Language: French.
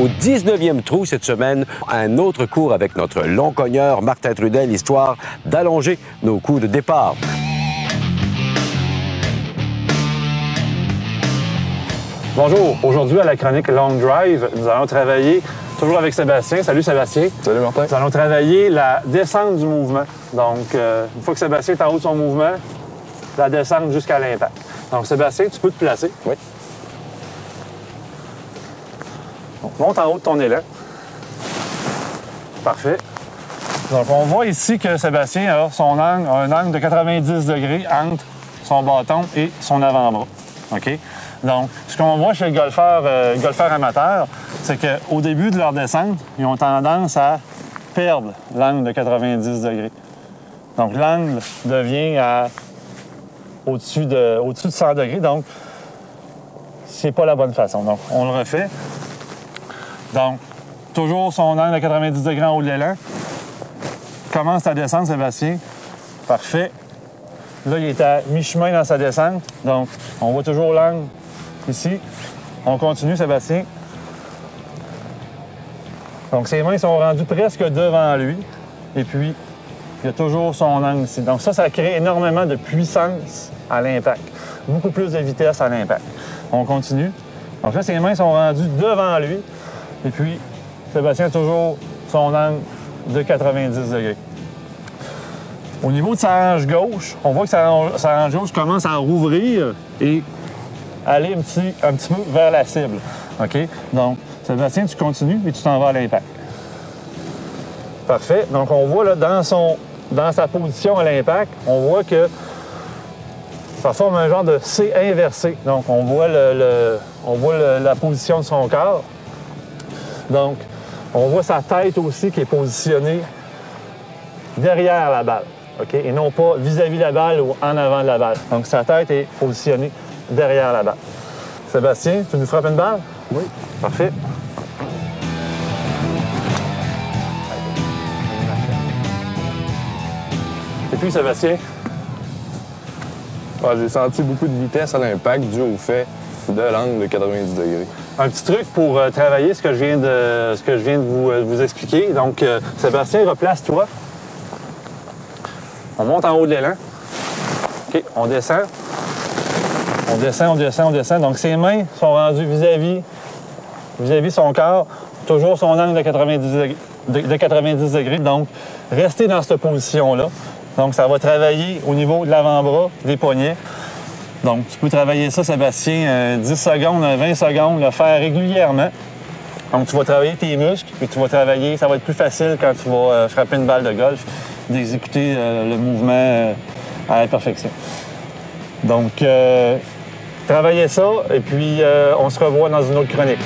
Au 19e trou cette semaine, un autre cours avec notre long cogneur Martin Trudel, histoire d'allonger nos coups de départ. Bonjour, aujourd'hui à la chronique Long Drive, nous allons travailler, toujours avec Sébastien. Salut Sébastien. Salut Martin. Nous allons travailler la descente du mouvement. Donc, une fois que Sébastien est en haut de son mouvement, la descente jusqu'à l'impact. Donc Sébastien, tu peux te placer. Oui. Donc, monte en haut de ton élan. Parfait. Donc, on voit ici que Sébastien a un angle de 90 degrés entre son bâton et son avant-bras. OK? Donc, ce qu'on voit chez les golfeurs amateurs, c'est qu'au début de leur descente, ils ont tendance à perdre l'angle de 90 degrés. Donc, l'angle devient au-dessus de 100 degrés. Donc, c'est pas la bonne façon. Donc, on le refait. Donc, toujours son angle de 90 degrés en haut de l'élan. Commence ta descente, Sébastien. Parfait. Là, il est à mi-chemin dans sa descente. Donc, on voit toujours l'angle ici. On continue, Sébastien. Donc, ses mains sont rendues presque devant lui. Et puis, il y a toujours son angle ici. Donc, ça crée énormément de puissance à l'impact. Beaucoup plus de vitesse à l'impact. On continue. Donc là, ses mains sont rendues devant lui. Et puis, Sébastien a toujours son angle de 90 degrés. Au niveau de sa hanche gauche, on voit que sa hanche gauche commence à rouvrir et aller un petit peu vers la cible. OK? Donc, Sébastien, tu continues et tu t'en vas à l'impact. Parfait. Donc, on voit là, dans sa position à l'impact, on voit que ça forme un genre de C inversé. Donc, on voit la position de son corps. Donc, on voit sa tête aussi qui est positionnée derrière la balle, OK? Et non pas vis-à-vis la balle ou en avant de la balle. Donc, sa tête est positionnée derrière la balle. Sébastien, tu nous frappes une balle? Oui. Parfait. Et puis, Sébastien? J'ai senti beaucoup de vitesse à l'impact dû au fait de l'angle de 90 degrés. Un petit truc pour travailler ce que je viens de vous expliquer. Donc, Sébastien, replace-toi. On monte en haut de l'élan. OK, on descend. On descend, on descend, on descend. Donc, ses mains sont rendues vis-à-vis son corps. Toujours son angle de 90 degrés. Donc, restez dans cette position-là. Donc, ça va travailler au niveau de l'avant-bras, des poignets. Donc, tu peux travailler ça, Sébastien, 10 secondes, 20 secondes, le faire régulièrement. Donc, tu vas travailler tes muscles et tu vas travailler, ça va être plus facile quand tu vas frapper une balle de golf, d'exécuter le mouvement à la perfection. Donc, travaillez ça et puis on se revoit dans une autre chronique.